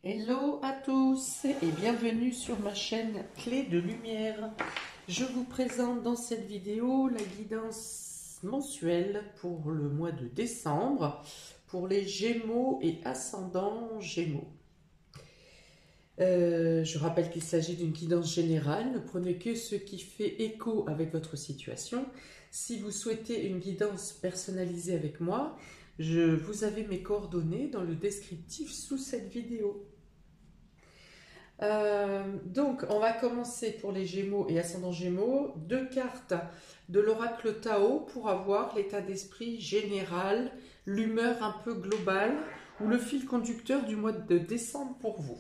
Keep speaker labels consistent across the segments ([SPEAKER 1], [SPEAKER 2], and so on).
[SPEAKER 1] Hello à tous et bienvenue sur ma chaîne Clé de Lumière. Je vous présente dans cette vidéo la guidance mensuelle pour le mois de décembre pour les Gémeaux et ascendants Gémeaux. Je rappelle qu'il s'agit d'une guidance générale, ne prenez que ce qui fait écho avec votre situation. Si vous souhaitez une guidance personnalisée avec moi, vous avez mes coordonnées dans le descriptif sous cette vidéo. Donc, on va commencer pour les Gémeaux et ascendants Gémeaux. 2 cartes de l'oracle Tao pour avoir l'état d'esprit général, l'humeur un peu globale ou le fil conducteur du mois de décembre pour vous.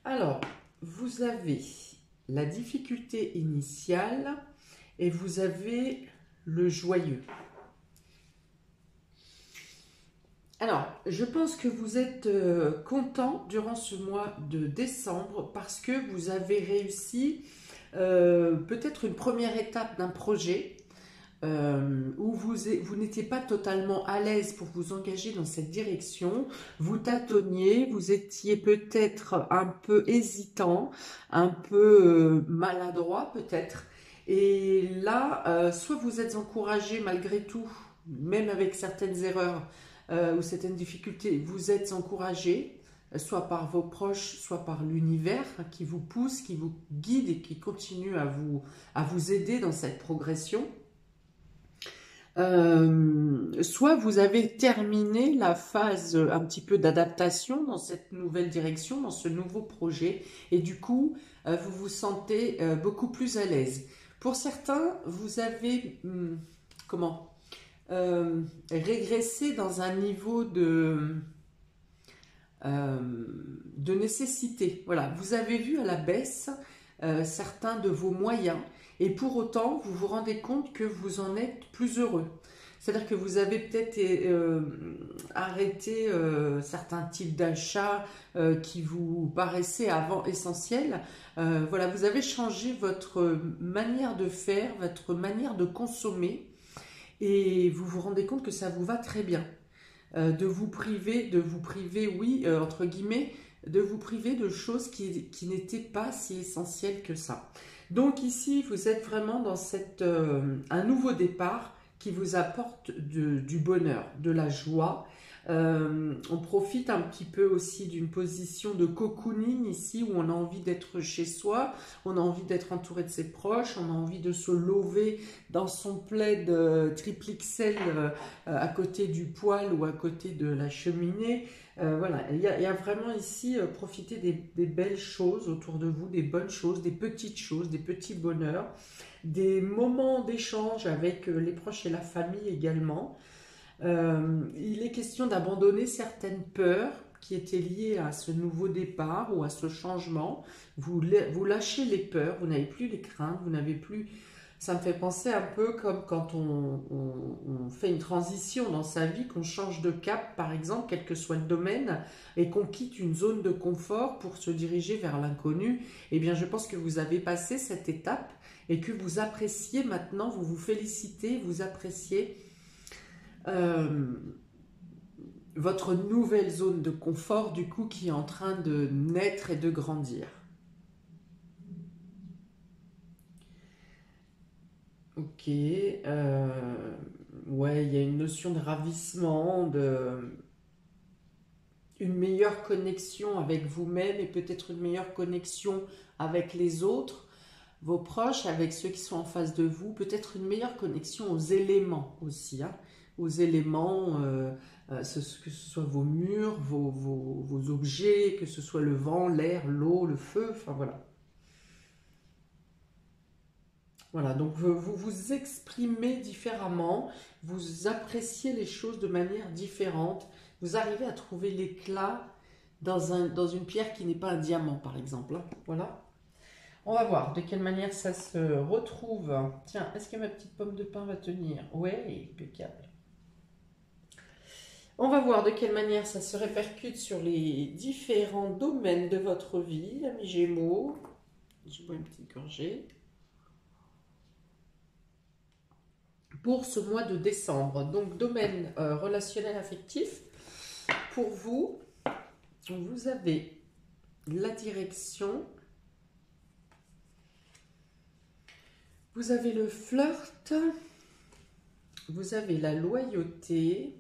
[SPEAKER 1] Alors, vous avez la difficulté initiale et vous avez le joyeux. Alors, je pense que vous êtes content durant ce mois de décembre parce que vous avez réussi peut-être une première étape d'un projet où vous n'étiez pas totalement à l'aise pour vous engager dans cette direction. Vous tâtonniez, vous étiez peut-être un peu hésitant, un peu maladroit peut-être. Et là, soit vous êtes encouragé malgré tout, même avec certaines erreurs, ou certaines difficultés, vous êtes encouragé, soit par vos proches, soit par l'univers qui vous pousse, qui vous guide et qui continue à vous aider dans cette progression. Soit vous avez terminé la phase un petit peu d'adaptation dans cette nouvelle direction, dans ce nouveau projet, et du coup, vous vous sentez beaucoup plus à l'aise. Pour certains, vous avez, régresser dans un niveau de nécessité. Voilà, vous avez vu à la baisse certains de vos moyens et pour autant vous vous rendez compte que vous en êtes plus heureux. C'est-à-dire que vous avez peut-être arrêté certains types d'achats qui vous paraissaient avant essentiels. Voilà, vous avez changé votre manière de faire, votre manière de consommer. Et vous vous rendez compte que ça vous va très bien. De vous priver, oui, entre guillemets, de vous priver de choses qui n'étaient pas si essentielles que ça. Donc ici, vous êtes vraiment dans un nouveau départ qui vous apporte du bonheur, de la joie. On profite un petit peu aussi d'une position de cocooning ici où on a envie d'être chez soi, on a envie d'être entouré de ses proches, on a envie de se lever dans son plaid triple XL à côté du poêle ou à côté de la cheminée. Voilà, il y a vraiment ici profiter des belles choses autour de vous, des bonnes choses, des petites choses, des petits bonheurs, des moments d'échange avec les proches et la famille également. Il est question d'abandonner certaines peurs qui étaient liées à ce nouveau départ ou à ce changement. Vous lâchez les peurs, vous n'avez plus les craintes, vous n'avez plus... Ça me fait penser un peu comme quand on fait une transition dans sa vie, qu'on change de cap par exemple, quel que soit le domaine, et qu'on quitte une zone de confort pour se diriger vers l'inconnu. Eh bien je pense que vous avez passé cette étape et que vous appréciez maintenant, vous vous félicitez, vous appréciez votre nouvelle zone de confort du coup qui est en train de naître et de grandir. Ok, ouais, il y a une notion de ravissement, une meilleure connexion avec vous-même et peut-être une meilleure connexion avec les autres, vos proches, avec ceux qui sont en face de vous, peut-être une meilleure connexion aux éléments aussi, hein, aux éléments, que ce soit vos murs, vos objets, que ce soit le vent, l'air, l'eau, le feu, enfin voilà. Voilà, donc vous vous exprimez différemment, vous appréciez les choses de manière différente, vous arrivez à trouver l'éclat dans une pierre qui n'est pas un diamant par exemple, hein. Voilà. On va voir de quelle manière ça se retrouve. Tiens, est-ce que ma petite pomme de pin va tenir? Ouais, impeccable. On va voir de quelle manière ça se répercute sur les différents domaines de votre vie, amis Gémeaux. Je bois une petite gorgée. Pour ce mois de décembre, donc domaine relationnel affectif, pour vous, vous avez la direction, vous avez le flirt, vous avez la loyauté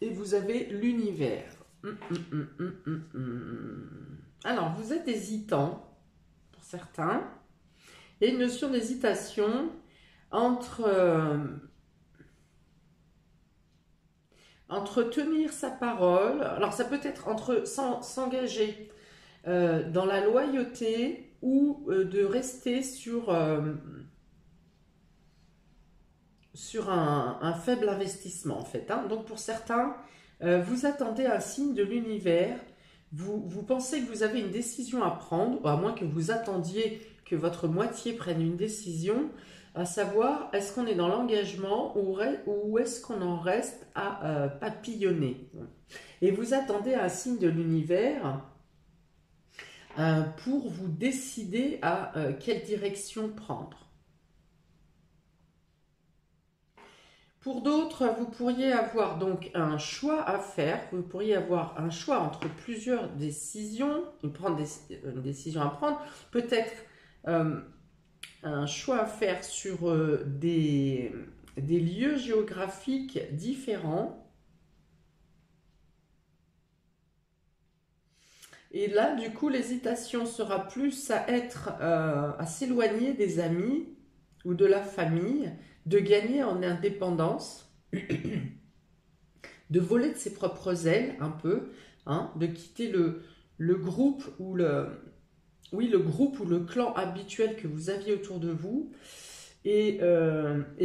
[SPEAKER 1] et vous avez l'univers. Alors, vous êtes hésitant pour certains. Il y a une notion d'hésitation entre tenir sa parole. Alors, ça peut être entre s'engager dans la loyauté ou de rester sur un faible investissement, en fait. Hein. Donc, pour certains, vous attendez un signe de l'univers. Vous pensez que vous avez une décision à prendre, ou à moins que vous attendiez que votre moitié prenne une décision, à savoir, est-ce qu'on est dans l'engagement ou est-ce qu'on en reste à papillonner. Et vous attendez un signe de l'univers pour vous décider à quelle direction prendre. Pour d'autres, vous pourriez avoir donc un choix à faire, vous pourriez avoir un choix entre plusieurs décisions, une décision à prendre, peut-être un choix à faire sur des lieux géographiques différents. Et là, du coup, l'hésitation sera plus à s'éloigner des amis ou de la famille, de gagner en indépendance, de voler de ses propres ailes un peu, hein, de quitter le groupe ou le groupe ou le clan habituel que vous aviez autour de vous, et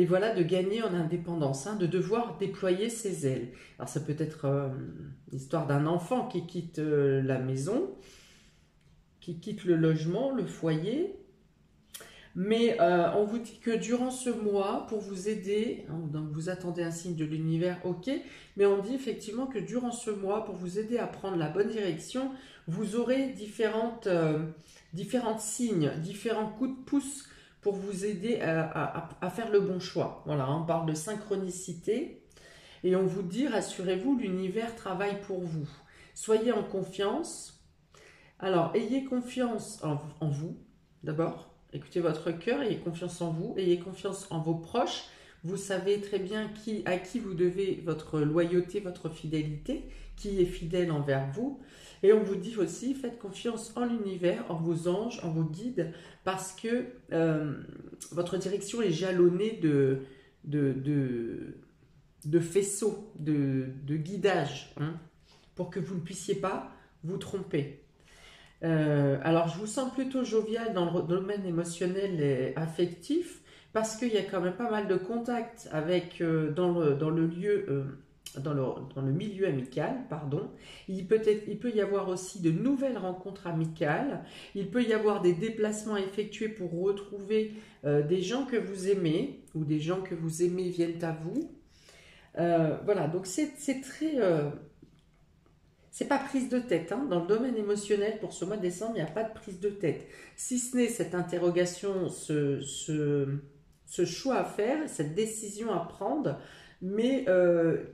[SPEAKER 1] voilà, de gagner en indépendance, hein, de devoir déployer ses ailes. Alors ça peut être l'histoire d'un enfant qui quitte la maison, qui quitte le logement, le foyer. Mais on vous dit que durant ce mois, pour vous aider, hein, donc vous attendez un signe de l'univers, ok, mais on dit effectivement que durant ce mois, pour vous aider à prendre la bonne direction, vous aurez différents signes, différents coups de pouce pour vous aider à faire le bon choix. Voilà, on parle de synchronicité et on vous dit, rassurez-vous, l'univers travaille pour vous. Soyez en confiance. Alors, ayez confiance en vous, d'abord. Écoutez votre cœur, ayez confiance en vous, ayez confiance en vos proches. Vous savez très bien à qui vous devez votre loyauté, votre fidélité, qui est fidèle envers vous. Et on vous dit aussi, faites confiance en l'univers, en vos anges, en vos guides, parce que votre direction est jalonnée de faisceaux, de guidage, hein, pour que vous ne puissiez pas vous tromper. Alors, je vous sens plutôt jovial dans le domaine émotionnel et affectif, parce qu'il y a quand même pas mal de contacts avec, dans le milieu amical, pardon. Il peut y avoir aussi de nouvelles rencontres amicales. Il peut y avoir des déplacements effectués pour retrouver des gens que vous aimez, ou des gens que vous aimez viennent à vous. Voilà, donc c'est très... c'est pas prise de tête, hein. Dans le domaine émotionnel, pour ce mois de décembre, il n'y a pas de prise de tête. Si ce n'est cette interrogation, ce choix à faire, cette décision à prendre, mais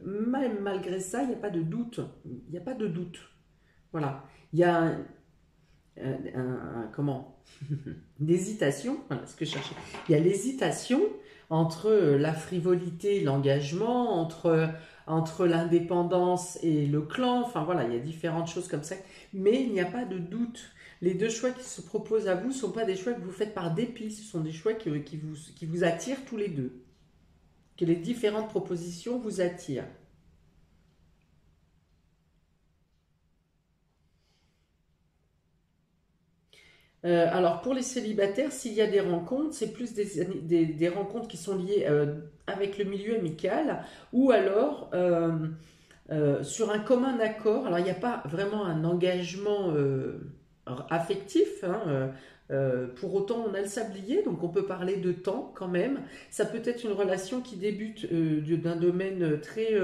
[SPEAKER 1] même malgré ça, il n'y a pas de doute. Il n'y a pas de doute. Voilà. Il y a une hésitation, voilà ce que je cherchais. Il y a l'hésitation entre la frivolité, l'engagement, entre l'indépendance et le clan, enfin voilà, il y a différentes choses comme ça, mais il n'y a pas de doute. Les deux choix qui se proposent à vous ne sont pas des choix que vous faites par dépit, ce sont des choix qui vous attirent tous les deux, que les différentes propositions vous attirent. Alors pour les célibataires, s'il y a des rencontres, c'est plus des rencontres qui sont liées avec le milieu amical, ou alors sur un commun accord. Alors il n'y a pas vraiment un engagement affectif, hein, pour autant on a le sablier, donc on peut parler de temps quand même. Ça peut être une relation qui débute d'un domaine très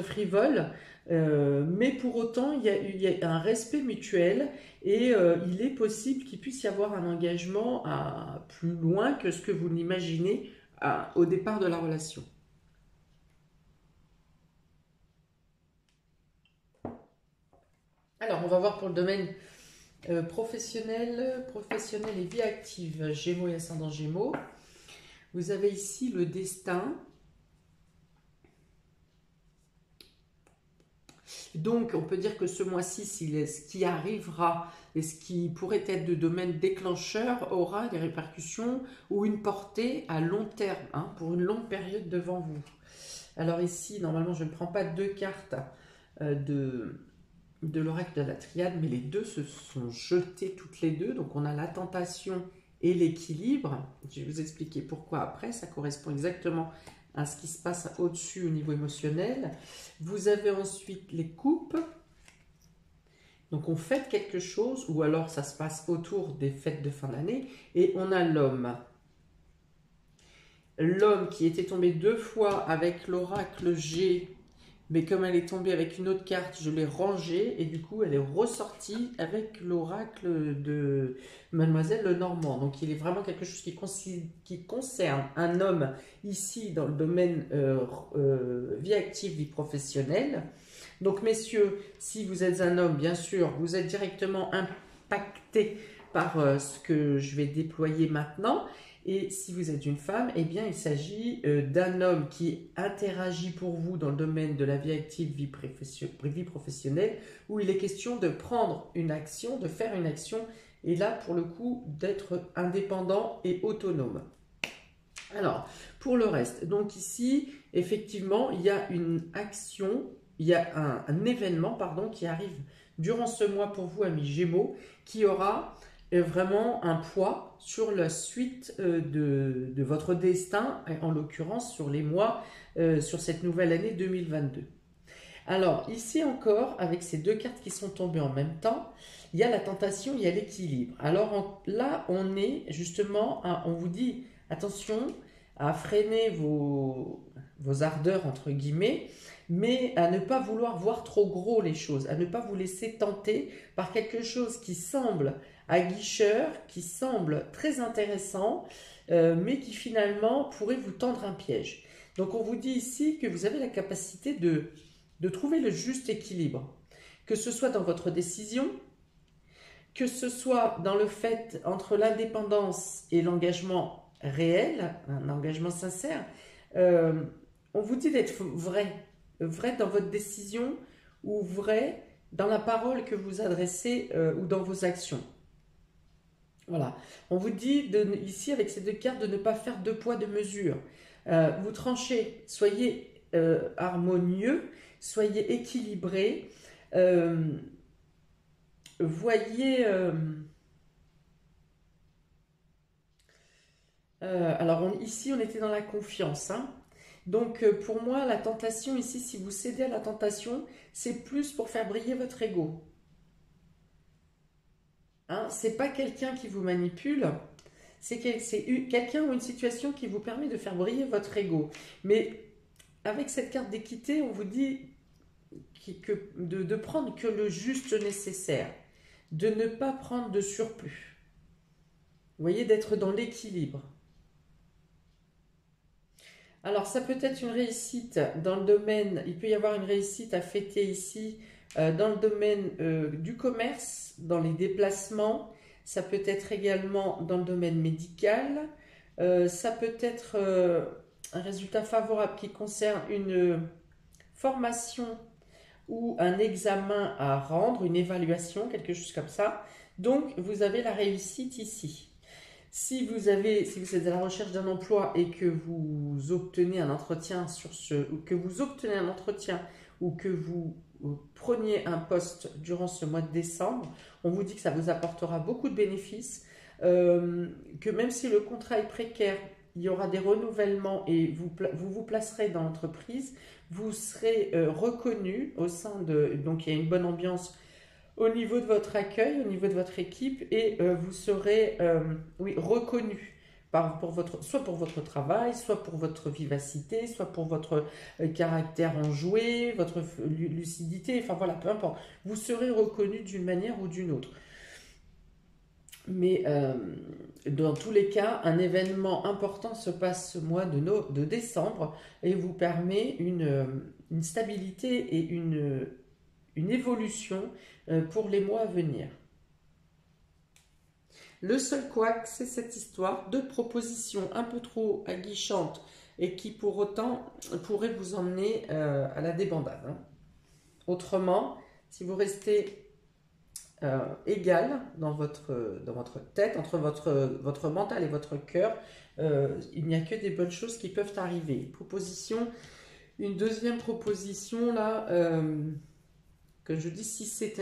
[SPEAKER 1] frivole, mais pour autant il y a un respect mutuel, et il est possible qu'il puisse y avoir un engagement à plus loin que ce que vous l'imaginez au départ de la relation. Alors, on va voir pour le domaine professionnel et vie active, Gémeaux et ascendant Gémeaux. Vous avez ici le destin. Donc, on peut dire que ce mois-ci, ce qui arrivera et ce qui pourrait être de domaine déclencheur aura des répercussions ou une portée à long terme, hein, pour une longue période devant vous. Alors ici, normalement, je ne prends pas deux cartes de l'oracle de la triade, mais les deux se sont jetées toutes les deux. Donc, on a la tentation et l'équilibre. Je vais vous expliquer pourquoi après. Ça correspond exactement à ce qui se passe au-dessus au niveau émotionnel. Vous avez ensuite les coupes. Donc on fête quelque chose, ou alors ça se passe autour des fêtes de fin d'année, et on a l'homme. L'homme qui était tombé deux fois avec l'oracle G, mais comme elle est tombée avec une autre carte, je l'ai rangée, et du coup elle est ressortie avec l'oracle de Mademoiselle Lenormand. Donc il est vraiment quelque chose qui concerne un homme ici dans le domaine vie active, vie professionnelle. Donc messieurs, si vous êtes un homme, bien sûr, vous êtes directement impacté par ce que je vais déployer maintenant. Et si vous êtes une femme, eh bien il s'agit d'un homme qui interagit pour vous dans le domaine de la vie active, vie professionnelle, où il est question de prendre une action, de faire une action, et là pour le coup d'être indépendant et autonome. Alors, pour le reste, donc ici, effectivement, il y a une action, il y a un événement, pardon, qui arrive durant ce mois pour vous, amis Gémeaux, qui aura vraiment un poids sur la suite de votre destin, en l'occurrence sur les mois, sur cette nouvelle année 2022. Alors, ici encore, avec ces deux cartes qui sont tombées en même temps, il y a la tentation, il y a l'équilibre. Alors là, on est justement, on vous dit, attention à freiner vos ardeurs, entre guillemets, mais à ne pas vouloir voir trop gros les choses, à ne pas vous laisser tenter par quelque chose qui semble aguicheur, qui semble très intéressant, mais qui finalement pourrait vous tendre un piège. Donc on vous dit ici que vous avez la capacité de trouver le juste équilibre, que ce soit dans votre décision, que ce soit dans le fait entre l'indépendance et l'engagement réel, un engagement sincère. On vous dit d'être vrai dans votre décision ou vrai dans la parole que vous adressez ou dans vos actions. Voilà, on vous dit ici avec ces deux cartes de ne pas faire deux poids deux mesures. Vous tranchez, soyez harmonieux, soyez équilibré. Voyez, alors ici on était dans la confiance, hein. Donc pour moi la tentation ici, si vous cédez à la tentation, c'est plus pour faire briller votre ego. Hein, c'est pas quelqu'un qui vous manipule, c'est quelqu'un ou une situation qui vous permet de faire briller votre ego. Mais avec cette carte d'équité, on vous dit de prendre que le juste nécessaire, de ne pas prendre de surplus. Vous voyez, d'être dans l'équilibre. Alors, ça peut être une réussite dans le domaine, il peut y avoir une réussite à fêter ici, dans le domaine du commerce, dans les déplacements, ça peut être également dans le domaine médical, ça peut être un résultat favorable qui concerne une formation ou un examen à rendre, une évaluation, quelque chose comme ça. Donc, vous avez la réussite ici. Si vous êtes à la recherche d'un emploi et que vous obtenez un entretien ou que vous preniez un poste durant ce mois de décembre, on vous dit que ça vous apportera beaucoup de bénéfices, que même si le contrat est précaire, il y aura des renouvellements et vous placerez dans l'entreprise, vous serez reconnu au sein de... Donc il y a une bonne ambiance au niveau de votre accueil, au niveau de votre équipe, et vous serez reconnu soit pour votre travail, soit pour votre vivacité, soit pour votre caractère enjoué, votre lucidité, enfin voilà, peu importe. Vous serez reconnu d'une manière ou d'une autre. Mais dans tous les cas, un événement important se passe ce mois de décembre et vous permet une stabilité et une évolution pour les mois à venir. Le seul couac, c'est cette histoire de propositions un peu trop aguichantes et qui pour autant pourrait vous emmener à la débandade. Hein. Autrement, si vous restez égal dans votre tête, entre votre mental et votre cœur, il n'y a que des bonnes choses qui peuvent arriver. Une deuxième proposition là, que je dis, si c'est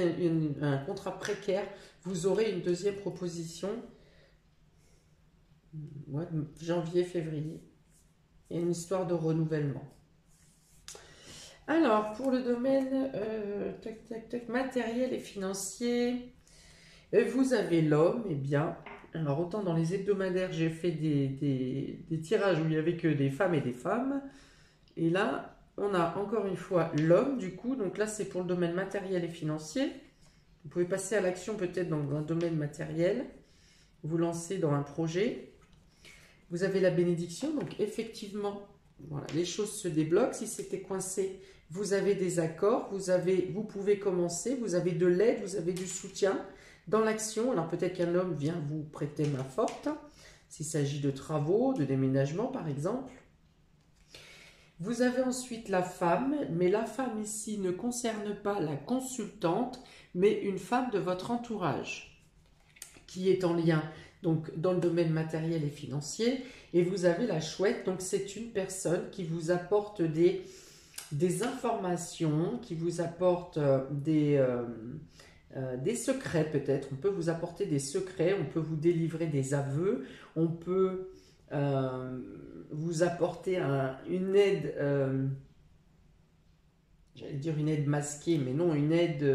[SPEAKER 1] un contrat précaire, vous aurez une deuxième proposition, janvier, février. Il y a une histoire de renouvellement. Alors, pour le domaine matériel et financier, vous avez l'homme, eh bien, alors autant dans les hebdomadaires, j'ai fait des tirages où il n'y avait que des femmes et des femmes, et là, on a encore une fois l'homme, du coup, donc là, c'est pour le domaine matériel et financier. Vous pouvez passer à l'action peut-être dans un domaine matériel, vous lancez dans un projet. Vous avez la bénédiction, donc effectivement, voilà, les choses se débloquent. Si c'était coincé, vous avez des accords, vous pouvez commencer, vous avez de l'aide, vous avez du soutien dans l'action. Alors peut-être qu'un homme vient vous prêter main forte, s'il s'agit de travaux, de déménagement par exemple. Vous avez ensuite la femme, mais la femme ici ne concerne pas la consultante, mais une femme de votre entourage qui est en lien donc dans le domaine matériel et financier. Et vous avez la chouette, donc c'est une personne qui vous apporte des informations, qui vous apporte des secrets peut-être. On peut vous apporter des secrets, on peut vous délivrer des aveux, on peut vous apporter une aide, j'allais dire une aide masquée, mais non, une aide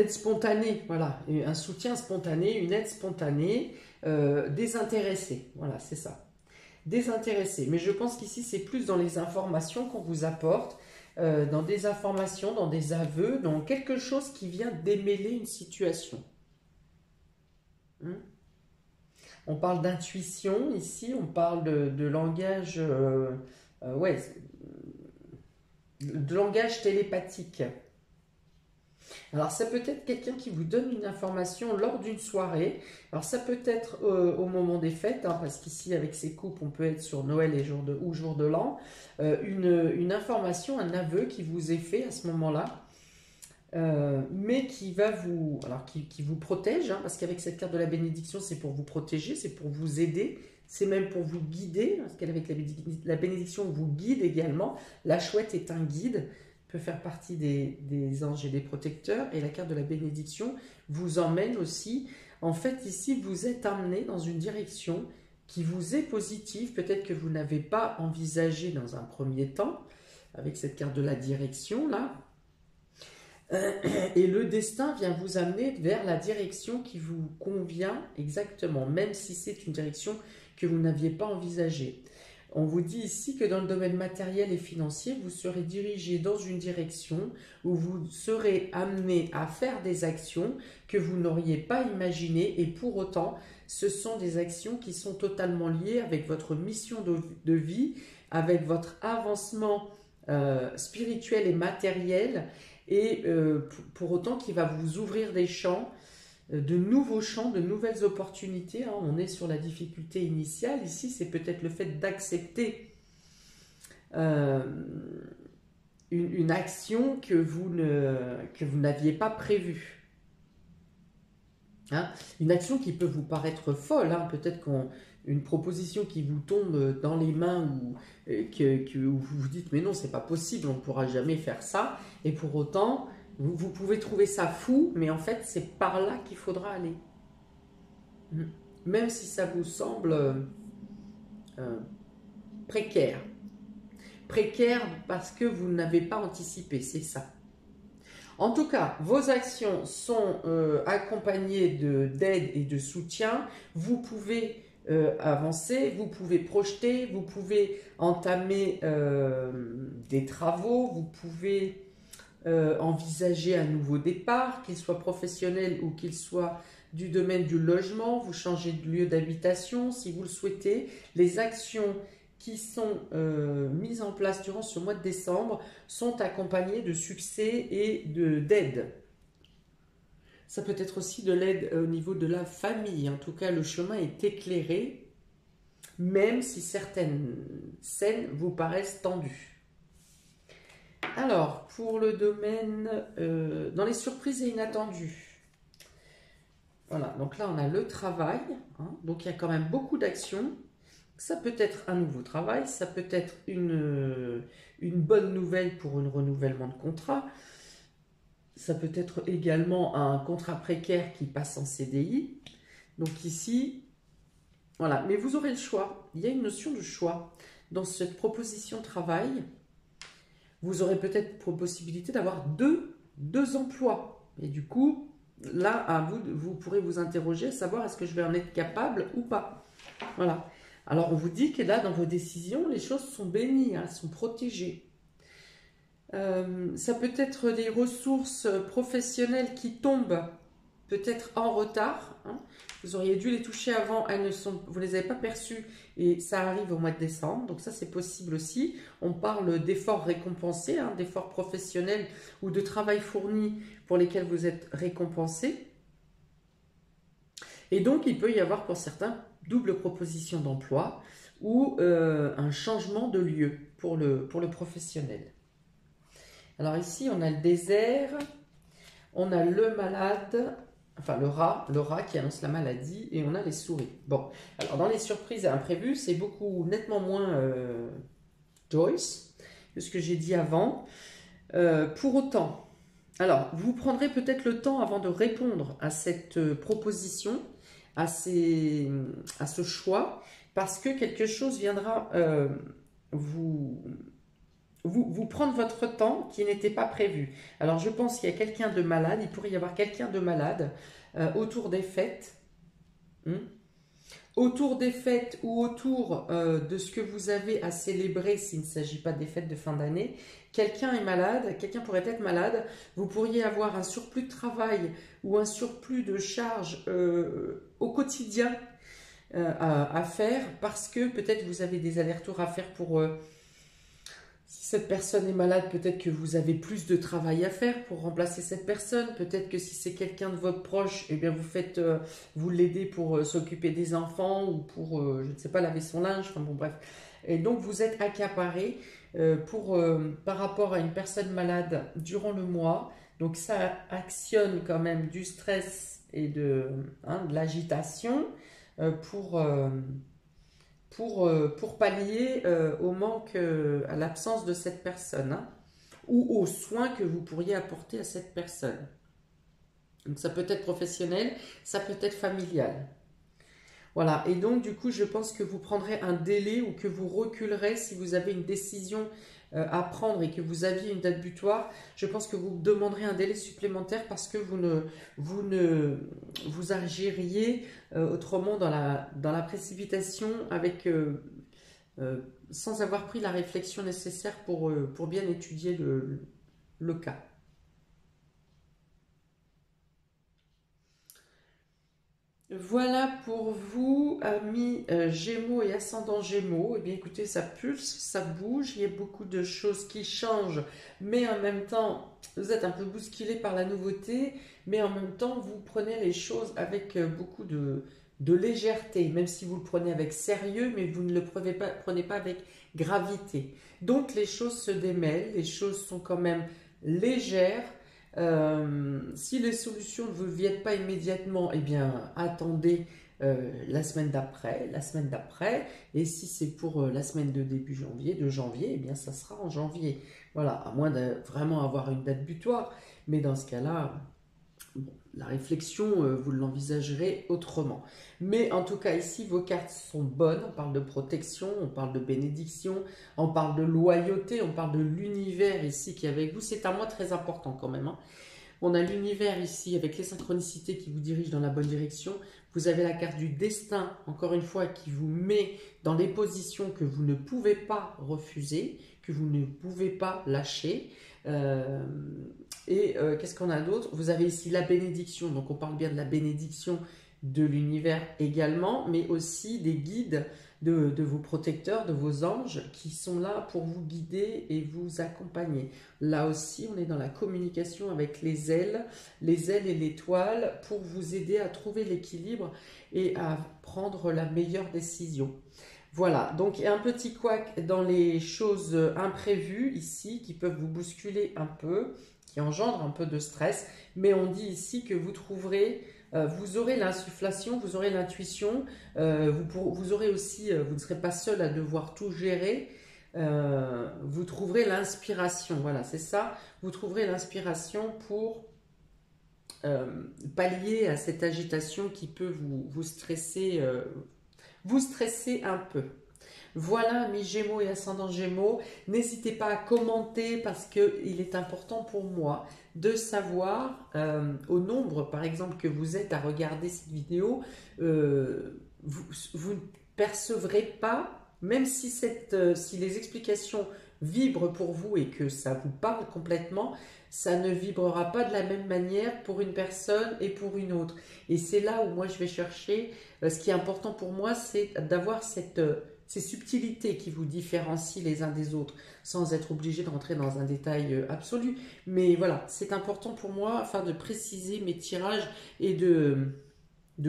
[SPEAKER 1] spontanée, voilà, un soutien spontané, une aide spontanée, désintéressée, voilà, c'est ça, désintéressée. Mais je pense qu'ici, c'est plus dans les informations qu'on vous apporte, dans des informations, dans des aveux, dans quelque chose qui vient démêler une situation. On parle d'intuition ici, on parle de langage, de langage télépathique. Alors ça peut être quelqu'un qui vous donne une information lors d'une soirée. Alors ça peut être au moment des fêtes, hein, parce qu'ici avec ces couples on peut être sur Noël et jour de l'an. Une information, un aveu qui vous est fait à ce moment-là. Mais qui va qui vous protège, hein, parce qu'avec cette carte de la bénédiction, c'est pour vous protéger, c'est pour vous aider, c'est même pour vous guider, parce qu'avec la bénédiction vous guide également. La chouette est un guide, peut faire partie des anges et des protecteurs, et la carte de la bénédiction vous emmène aussi. En fait, ici, vous êtes amené dans une direction qui vous est positive, peut-être que vous n'avez pas envisagé dans un premier temps, avec cette carte de la direction, là. Et le destin vient vous amener vers la direction qui vous convient exactement, même si c'est une direction que vous n'aviez pas envisagée. On vous dit ici que dans le domaine matériel et financier, vous serez dirigé dans une direction où vous serez amené à faire des actions que vous n'auriez pas imaginées, et pour autant, ce sont des actions qui sont totalement liées avec votre mission de vie, avec votre avancement spirituel et matériel, et pour autant qui va vous ouvrir des champs, de nouveaux champs, de nouvelles opportunités. Hein. On est sur la difficulté initiale. Ici, c'est peut-être le fait d'accepter une action que vous n'aviez pas prévue. Hein. Une action qui peut vous paraître folle. Hein. Peut-être une proposition qui vous tombe dans les mains où vous vous dites « mais non, c'est pas possible, on ne pourra jamais faire ça ». Et pour autant, vous pouvez trouver ça fou, mais en fait, c'est par là qu'il faudra aller. Même si ça vous semble précaire. Précaire parce que vous n'avez pas anticipé, c'est ça. En tout cas, vos actions sont accompagnées d'aide et de soutien. Vous pouvez avancer, vous pouvez projeter, vous pouvez entamer des travaux, vous pouvez envisager un nouveau départ, qu'il soit professionnel ou qu'il soit du domaine du logement. Vous changez de lieu d'habitation si vous le souhaitez. Les actions qui sont mises en place durant ce mois de décembre sont accompagnées de succès et d'aide. Ça peut être aussi de l'aide au niveau de la famille. En tout cas, le chemin est éclairé, même si certaines scènes vous paraissent tendues. Alors, pour le domaine, dans les surprises et inattendues. Voilà, donc là, on a le travail. Hein, donc, il y a quand même beaucoup d'actions. Ça peut être un nouveau travail, ça peut être une bonne nouvelle pour un renouvellement de contrat. Ça peut être également un contrat précaire qui passe en CDI. Donc ici, voilà. Mais vous aurez le choix. Il y a une notion de choix. Dans cette proposition de travail, vous aurez peut-être possibilité d'avoir deux emplois. Et du coup, là, vous pourrez vous interroger à savoir est-ce que je vais en être capable ou pas. Voilà. Alors, on vous dit que là, dans vos décisions, les choses sont bénies, hein, sont protégées. Ça peut être des ressources professionnelles qui tombent peut-être en retard. Hein. Vous auriez dû les toucher avant, vous ne les avez pas perçues et ça arrive au mois de décembre. Donc ça, c'est possible aussi. On parle d'efforts récompensés, hein, d'efforts professionnels ou de travail fourni pour lesquels vous êtes récompensé. Et donc, il peut y avoir pour certains double proposition d'emploi ou un changement de lieu pour le professionnel. Alors ici, on a le désert, on a le malade, enfin le rat qui annonce la maladie, et on a les souris. Bon, alors dans les surprises et imprévues, c'est nettement moins Joyce que ce que j'ai dit avant. Pour autant, alors vous prendrez peut-être le temps avant de répondre à cette proposition, à ce choix, parce que quelque chose viendra vous prendre votre temps qui n'était pas prévu. Alors je pense qu'il y a quelqu'un de malade, il pourrait y avoir quelqu'un de malade autour des fêtes. Autour des fêtes ou autour de ce que vous avez à célébrer s'il ne s'agit pas des fêtes de fin d'année. Quelqu'un est malade, quelqu'un pourrait être malade, vous pourriez avoir un surplus de travail ou un surplus de charges au quotidien à faire parce que peut-être vous avez des allers-retours à faire pour... Si cette personne est malade, peut-être que vous avez plus de travail à faire pour remplacer cette personne. Peut-être que si c'est quelqu'un de votre proche, eh bien vous l'aidez pour s'occuper des enfants ou pour, je ne sais pas, laver son linge. Enfin bon, bref. Et donc vous êtes accaparé par rapport à une personne malade durant le mois. Donc ça actionne quand même du stress et de l'agitation pour pallier au manque, à l'absence de cette personne, hein, ou aux soins que vous pourriez apporter à cette personne. Donc ça peut être professionnel, ça peut être familial. Voilà, et donc du coup je pense que vous prendrez un délai ou que vous reculerez si vous avez une décision à prendre et que vous aviez une date butoir. Je pense que vous demanderez un délai supplémentaire parce que vous agiriez autrement dans la précipitation avec, sans avoir pris la réflexion nécessaire pour bien étudier le cas. Voilà pour vous, amis Gémeaux et ascendant Gémeaux. Eh bien, écoutez, ça pulse, ça bouge, il y a beaucoup de choses qui changent, mais en même temps, vous êtes un peu bousculé par la nouveauté, mais en même temps, vous prenez les choses avec beaucoup de légèreté, même si vous le prenez avec sérieux, mais vous ne le prenez pas avec gravité. Donc, les choses se démêlent, les choses sont quand même légères. Si les solutions ne vous viennent pas immédiatement, eh bien attendez la semaine d'après, et si c'est pour la semaine de début janvier, eh bien ça sera en janvier. Voilà, à moins de vraiment avoir une date butoir, mais dans ce cas-là, bon, la réflexion, vous l'envisagerez autrement. Mais en tout cas, ici, vos cartes sont bonnes. On parle de protection, on parle de bénédiction, on parle de loyauté, on parle de l'univers ici qui est avec vous. C'est un mois très important quand même, hein. On a l'univers ici avec les synchronicités qui vous dirigent dans la bonne direction. Vous avez la carte du destin, encore une fois, qui vous met dans des positions que vous ne pouvez pas refuser, que vous ne pouvez pas lâcher. Qu'est-ce qu'on a d'autre? Vous avez ici la bénédiction, donc on parle bien de la bénédiction de l'univers également, mais aussi des guides de vos protecteurs, de vos anges qui sont là pour vous guider et vous accompagner. Là aussi, on est dans la communication avec les ailes et l'étoile pour vous aider à trouver l'équilibre et à prendre la meilleure décision. Voilà, donc il y a un petit couac dans les choses imprévues ici qui peuvent vous bousculer un peu, qui engendrent un peu de stress, mais on dit ici que vous trouverez, vous aurez l'insufflation, vous aurez l'intuition, vous aurez aussi, vous ne serez pas seul à devoir tout gérer, vous trouverez l'inspiration, voilà, c'est ça, vous trouverez l'inspiration pour pallier à cette agitation qui peut vous stresser un peu. Voilà, mes Gémeaux et ascendant Gémeaux, n'hésitez pas à commenter parce qu'il est important pour moi de savoir au nombre, par exemple, que vous êtes à regarder cette vidéo, vous ne percevrez pas, même si, si les explications vibrent pour vous et que ça vous parle complètement, ça ne vibrera pas de la même manière pour une personne et pour une autre. Et c'est là où moi je vais chercher, ce qui est important pour moi, c'est d'avoir ces subtilités qui vous différencient les uns des autres, sans être obligé de rentrer dans un détail absolu. Mais voilà, c'est important pour moi afin de préciser mes tirages et de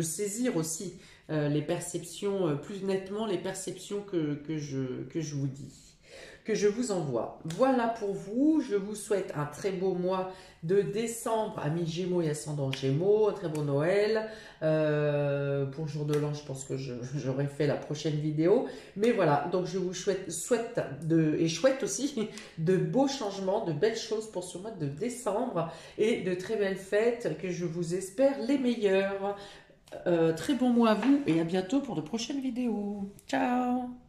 [SPEAKER 1] saisir aussi les perceptions, plus nettement les perceptions que je vous dis, que je vous envoie. Voilà pour vous, je vous souhaite un très beau mois de décembre, amis Gémeaux et ascendant Gémeaux, un très beau Noël. Pour jour de l'an, je pense que j'aurai fait la prochaine vidéo. Mais voilà, donc je vous souhaite aussi de beaux changements, de belles choses pour ce mois de décembre et de très belles fêtes que je vous espère les meilleures. Très bon mois à vous et à bientôt pour de prochaines vidéos. Ciao!